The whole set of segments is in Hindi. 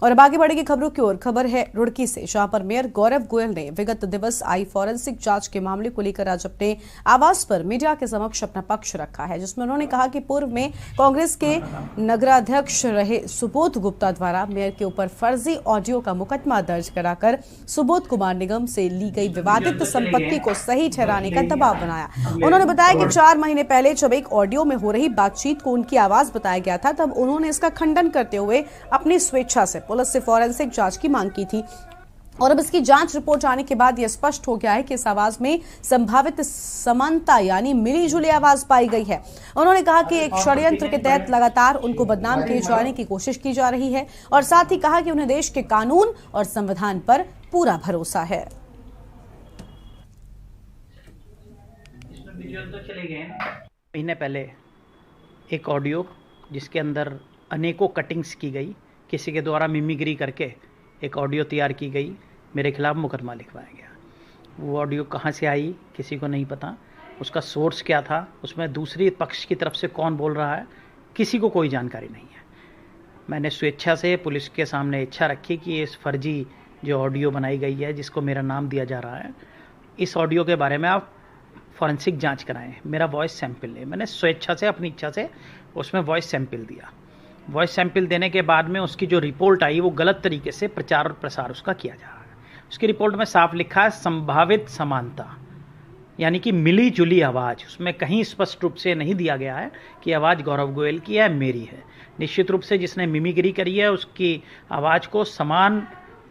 और अब आगे बढ़ेगी खबरों की ओर। खबर है रुड़की से, जहां पर मेयर गौरव गोयल ने विगत दिवस आई फॉरेंसिक जांच के मामले को लेकर आज अपने आवास पर मीडिया के समक्ष अपना पक्ष रखा है, जिसमें उन्होंने कहा कि पूर्व में कांग्रेस के नगराध्यक्ष रहे सुबोध गुप्ता द्वारा मेयर के ऊपर फर्जी ऑडियो का मुकदमा दर्ज कराकर सुबोध कुमार निगम से ली गई विवादित संपत्ति को सही ठहराने का दबाव बनाया। उन्होंने बताया कि 4 महीने पहले जब एक ऑडियो में हो रही बातचीत को उनकी आवाज बताया गया था, तब उन्होंने इसका खंडन करते हुए अपनी स्वेच्छा से पुलिस से फॉरेंसिक जांच की मांग की थी। और अब इसकी जांच रिपोर्ट आने के बाद यह स्पष्ट हो गया है कि इस आवाज में संभावित समानता यानी मिलीजुली आवाज पाई गई है। उन्होंने कहा कि एक षड्यंत्र के तहत लगातार उनको बदनाम किए जाने की कोशिश की जा रही है और साथ ही कहा कि उन्हें देश के कानून और संविधान पर पूरा भरोसा है। महीने पहले एक ऑडियो जिसके अंदर अनेकों कटिंग्स की गई, किसी के द्वारा मिमिक्री करके एक ऑडियो तैयार की गई, मेरे खिलाफ मुकदमा लिखवाया गया। वो ऑडियो कहाँ से आई किसी को नहीं पता, उसका सोर्स क्या था, उसमें दूसरी पक्ष की तरफ से कौन बोल रहा है, किसी को कोई जानकारी नहीं है। मैंने स्वेच्छा से पुलिस के सामने इच्छा रखी कि इस फर्जी जो ऑडियो बनाई गई है, जिसको मेरा नाम दिया जा रहा है, इस ऑडियो के बारे में आप फॉरेंसिक जांच कराएं, मेरा वॉइस सैंपल लें। मैंने स्वेच्छा से अपनी इच्छा से उसमें वॉइस सैंपल दिया। वॉइस सैंपल देने के बाद में उसकी जो रिपोर्ट आई वो गलत तरीके से प्रचार और प्रसार उसका किया जा रहा है। उसकी रिपोर्ट में साफ लिखा है संभावित समानता, यानी कि मिली जुली आवाज़। उसमें कहीं स्पष्ट रूप से नहीं दिया गया है कि आवाज़ गौरव गोयल की है, मेरी है। निश्चित रूप से जिसने मिमिक्री करी है उसकी आवाज़ को समान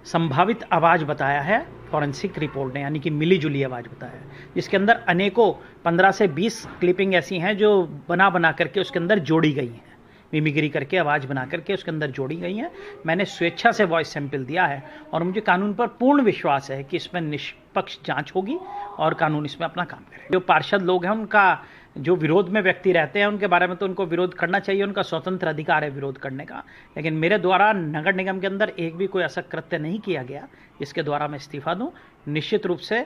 संभावित आवाज़ बताया है फॉरेंसिक रिपोर्ट ने, यानी कि मिली जुली आवाज़ बताया है, जिसके अंदर अनेकों 15 से 20 क्लिपिंग ऐसी हैं जो बना करके उसके अंदर जोड़ी गई हैं, मिमिक्री करके आवाज़ बना करके उसके अंदर जोड़ी गई हैं। मैंने स्वेच्छा से वॉइस सैंपल दिया है और मुझे कानून पर पूर्ण विश्वास है कि इसमें निष्पक्ष जांच होगी और कानून इसमें अपना काम करेगा। जो पार्षद लोग हैं उनका जो विरोध में व्यक्ति रहते हैं उनके बारे में तो उनको विरोध करना चाहिए, उनका स्वतंत्र अधिकार है विरोध करने का, लेकिन मेरे द्वारा नगर निगम के अंदर एक भी कोई ऐसा कृत्य नहीं किया गया जिसके द्वारा मैं इस्तीफा दूं। निश्चित रूप से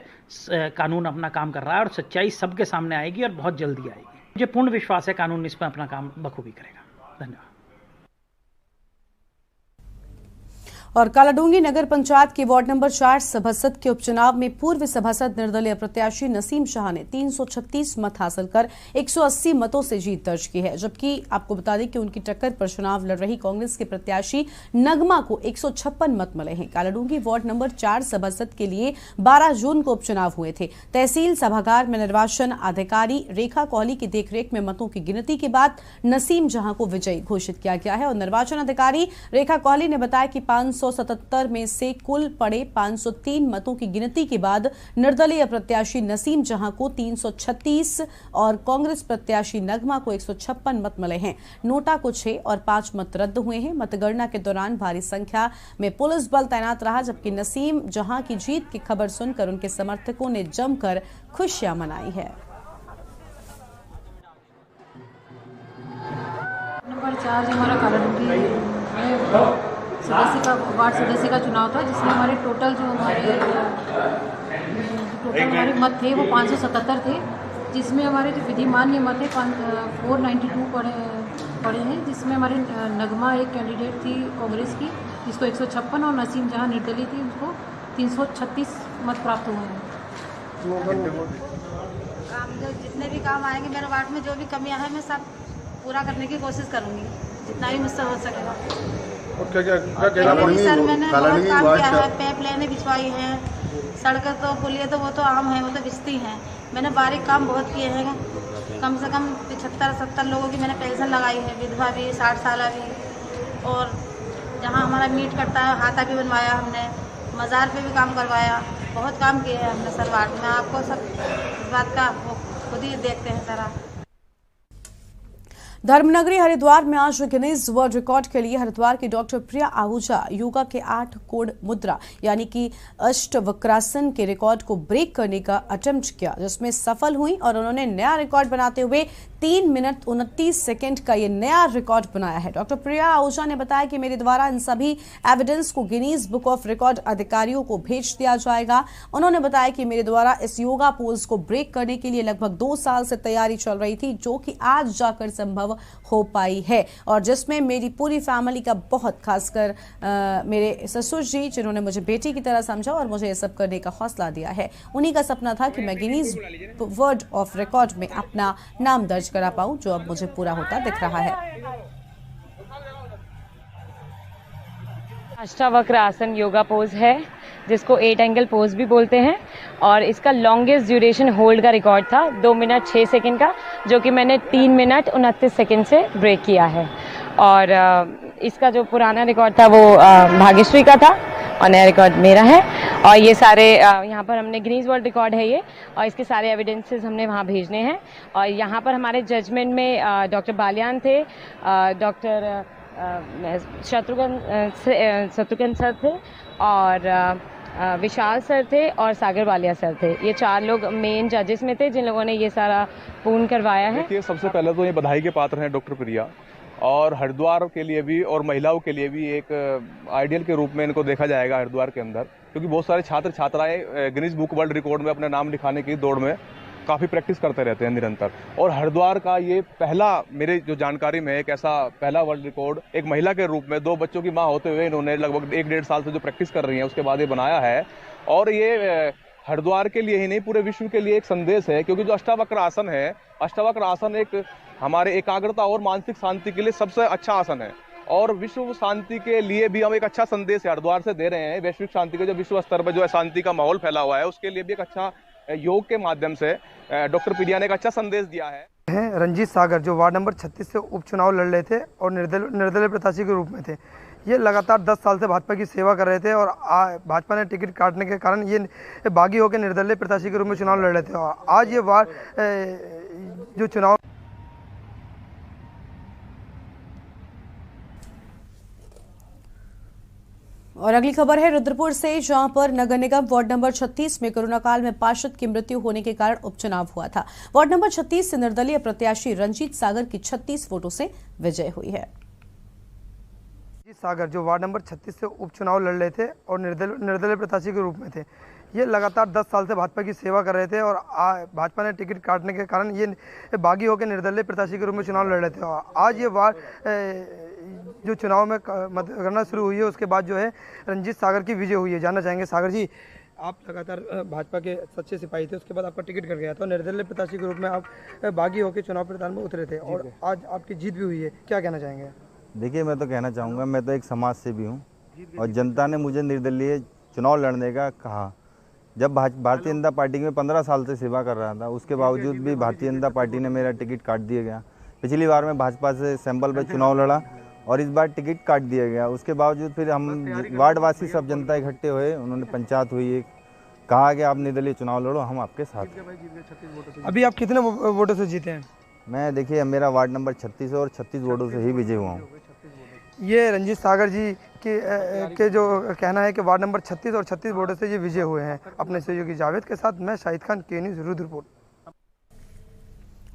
कानून अपना काम कर रहा है और सच्चाई सबके सामने आएगी और बहुत जल्दी आएगी। मुझे पूर्ण विश्वास है कानून इसमें अपना काम बखूबी करेगा। धन्यवाद। और कालाडूंगी नगर पंचायत के वार्ड नंबर 4 सभासद के उपचुनाव में पूर्व सभासद निर्दलीय प्रत्याशी नसीम शाह ने 336 मत हासिल कर 180 मतों से जीत दर्ज की है, जबकि आपको बता दें कि उनकी टक्कर पर चुनाव लड़ रही कांग्रेस के प्रत्याशी नगमा को 156 मत मिले हैं। कालाडूंगी वार्ड नंबर 4 सभासद के लिए 12 जून को उपचुनाव हुए थे। तहसील सभागार में निर्वाचन अधिकारी रेखा कोहली की देखरेख में मतों की गिनती के बाद नसीम जहां को विजयी घोषित किया गया है और निर्वाचन अधिकारी रेखा कोहली ने बताया कि 577 में से कुल पड़े 503 मतों की गिनती के बाद निर्दलीय प्रत्याशी नसीम जहां को 336 और कांग्रेस प्रत्याशी नगमा को 156 मत मिले हैं। नोटा को 6 और 5 मत रद्द हुए हैं। मतगणना के दौरान भारी संख्या में पुलिस बल तैनात रहा, जबकि नसीम जहां की जीत की खबर सुनकर उनके समर्थकों ने जमकर खुशियां मनाई है। नंबर 4 जो हमारा कालाडूंगी में सदस्य का वार्ड सदस्य का चुनाव था, जिसमें हमारे टोटल हमारे मत थे वो 577 थे, जिसमें हमारे जो विधिमान्य मत है 492 पड़े हैं, जिसमें हमारे नगमा एक कैंडिडेट थी कांग्रेस की जिसको 156 और नसीम जहां निर्दलीय थी उसको 336 मत प्राप्त हुए हैं। काम जो जितने भी काम आएंगे मेरे वार्ड में, जो भी कमियां हैं मैं सब पूरा करने की कोशिश करूंगी, जितना भी मुझसे हो सकेगा। सर मैंने बहुत काम किया है, पाइप लाइनें बिछवाई हैं, सड़कें तो पुलिया तो वो तो आम है, वो तो बिछती हैं। मैंने बारीक काम बहुत किए हैं, कम से कम 75-70 लोगों की मैंने पेंशन लगाई है, विधवा भी 60 साल भी, और जहाँ हमारा मीट कटता है हाथा भी बनवाया हमने, मज़ार पे भी काम करवाया, बहुत काम किए हैं हमने सर वार्ड में। आपको सब इस बात का वो खुद ही देखते हैं सर। धर्मनगरी हरिद्वार में आज गिनीज वर्ल्ड रिकॉर्ड के लिए हरिद्वार की डॉक्टर प्रिया आहूजा योगा के 8 कोड मुद्रा यानी कि अष्टवक्रासन के रिकॉर्ड को ब्रेक करने का अटेम्प्ट किया, जिसमें सफल हुई और उन्होंने नया रिकॉर्ड बनाते हुए 3 मिनट 29 सेकंड का ये नया रिकॉर्ड बनाया है। डॉक्टर प्रिया आहूजा ने बताया कि मेरे द्वारा इन सभी एविडेंस को गिनीज बुक ऑफ रिकॉर्ड अधिकारियों को भेज दिया जाएगा। उन्होंने बताया कि मेरे द्वारा इस योगा पोज को ब्रेक करने के लिए लगभग 2 साल से तैयारी चल रही थी, जो कि आज जाकर संभव संभव हो पाई है और जिसमें मेरी पूरी फैमिली का बहुत, खासकर मेरे ससुर जी जिन्होंने मुझे बेटी की तरह समझा और मुझे ये सब करने का हौसला दिया है। उन्हीं का सपना था कि मैं गिनीज वर्ल्ड ऑफ रिकॉर्ड में अपना नाम दर्ज करा पाऊं, जो अब मुझे पूरा होता दिख रहा है। अष्टावक्र आसन योगा पोज है जिसको 8 एंगल पोज भी बोलते हैं और इसका लॉन्गेस्ट ड्यूरेशन होल्ड का रिकॉर्ड था 2 मिनट 6 सेकंड का, जो कि मैंने 3 मिनट 29 सेकंड से ब्रेक किया है। और इसका जो पुराना रिकॉर्ड था वो भाग्यश्री का था और नया रिकॉर्ड मेरा है। और ये सारे यहाँ पर हमने गिनीज वर्ल्ड रिकॉर्ड है ये, और इसके सारे एविडेंसेस हमने वहाँ भेजने हैं। और यहाँ पर हमारे जजमेंट में डॉक्टर बालियान थे, डॉक्टर शत्रुघ्न सर थे और विशाल सर थे और सागर वालिया सर थे। ये 4 लोग मेन जजेस में थे जिन लोगों ने ये सारा पूर्ण करवाया है। देखिए, सबसे पहले तो ये बधाई के पात्र हैं डॉक्टर प्रिया, और हरिद्वार के लिए भी और महिलाओं के लिए भी एक आइडियल के रूप में इनको देखा जाएगा हरिद्वार के अंदर, क्योंकि बहुत सारे छात्र छात्राएं गिनीज बुक वर्ल्ड रिकॉर्ड में अपना नाम लिखाने की दौड़ में काफ़ी प्रैक्टिस करते रहते हैं निरंतर। और हरिद्वार का ये पहला, मेरे जो जानकारी में एक ऐसा पहला वर्ल्ड रिकॉर्ड एक महिला के रूप में 2 बच्चों की मां होते हुए इन्होंने लगभग 1-1.5 साल से जो प्रैक्टिस कर रही हैं उसके बाद ये बनाया है। और ये हरिद्वार के लिए ही नहीं, पूरे विश्व के लिए एक संदेश है, क्योंकि जो अष्टावक्र आसन है, अष्टावक्र आसन एक हमारे एकाग्रता और मानसिक शांति के लिए सबसे अच्छा आसन है। और विश्व शांति के लिए भी हम एक अच्छा संदेश हरिद्वार से दे रहे हैं। वैश्विक शांति के जो विश्व स्तर पर जो अशांति का माहौल फैला हुआ है उसके लिए भी एक अच्छा योग के माध्यम से डॉक्टर प्रिया ने एक अच्छा संदेश दिया है। रंजीत सागर जो वार्ड नंबर 36 से उपचुनाव लड़ रहे थे और निर्दलीय प्रत्याशी के रूप में थे। ये लगातार 10 साल से भाजपा की सेवा कर रहे थे और भाजपा ने टिकट काटने के कारण ये बागी होकर निर्दलीय प्रत्याशी के रूप में चुनाव लड़ रहे थे। और आज ये वार्ड जो चुनाव और अगली खबर है रुद्रपुर से, जहां पर नगर निगम वार्ड नंबर 36 में कोरोना काल में पार्षद की मृत्यु होने के कारण उपचुनाव हुआ था। वार्ड नंबर 36 से निर्दलीय प्रत्याशी रंजीत सागर की 36 वोटों से विजय हुई है। रंजीत सागर जो वार्ड नंबर 36 से उपचुनाव लड़ रहे थे और निर्दलीय प्रत्याशी के रूप में थे। ये लगातार 10 साल से भाजपा की सेवा कर रहे थे और भाजपा ने टिकट काटने के कारण ये बागी होकर निर्दलीय प्रत्याशी के रूप में चुनाव लड़ रहे थे। और आज ये वार्ड जो चुनाव में मतगणना शुरू हुई है उसके बाद जो है रंजीत सागर की विजय हुई है। जानना चाहेंगे सागर जी, आप लगातार भाजपा के सच्चे सिपाही थे, उसके बाद आपका टिकट कट गया था, निर्दलीय प्रत्याशी के रूप में आप बागी होकर चुनाव मैदान में उतरे थे और आज आपकी जीत भी हुई है, क्या कहना चाहेंगे? देखिए, मैं तो कहना चाहूँगा, मैं तो एक समाज सेवी हूँ और जनता ने मुझे निर्दलीय चुनाव लड़ने का कहा। जब भारतीय जनता पार्टी में 15 साल से सेवा कर रहा था, उसके बावजूद भी भारतीय जनता पार्टी ने मेरा टिकट काट दिया गया। पिछली बार मैं भाजपा से सैंपल पे चुनाव लड़ा और इस बार टिकट काट दिया गया। उसके बावजूद फिर हम वार्डवासी सब जनता इकट्ठे हुए, उन्होंने पंचायत हुई, एक कहा कि आप निर्दलीय चुनाव लड़ो, हम आपके साथ हैं। अभी आप कितने वोटों से जीते हैं? मैं, देखिए, मेरा वार्ड नंबर 36 है और 36 वोटों से ही विजय हुआ हूँ। ये रंजीत सागर जी के जो कहना है कि वार्ड नंबर 36 और 36 वोटों से ये विजय हुए हैं। अपने सहयोगी जावेद के साथ मैं शाहिद खान, के न्यूज़, रुद्रपुर।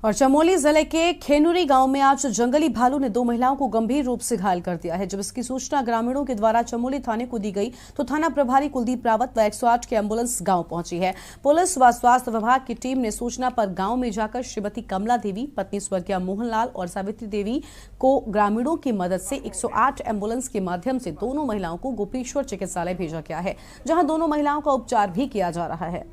और चमोली जिले के खेनुरी गांव में आज जंगली भालू ने 2 महिलाओं को गंभीर रूप से घायल कर दिया है। जब इसकी सूचना ग्रामीणों के द्वारा चमोली थाने को दी गई तो थाना प्रभारी कुलदीप रावत व 108 की एम्बुलेंस गांव पहुंची है। पुलिस व स्वास्थ्य विभाग की टीम ने सूचना पर गांव में जाकर श्रीमती कमला देवी, पत्नी स्वर्गीय मोहनलाल और सावित्री देवी को ग्रामीणों की मदद से 108 एम्बुलेंस के माध्यम से दोनों महिलाओं को गोपेश्वर चिकित्सालय भेजा गया है, जहां दोनों महिलाओं का उपचार भी किया जा रहा है।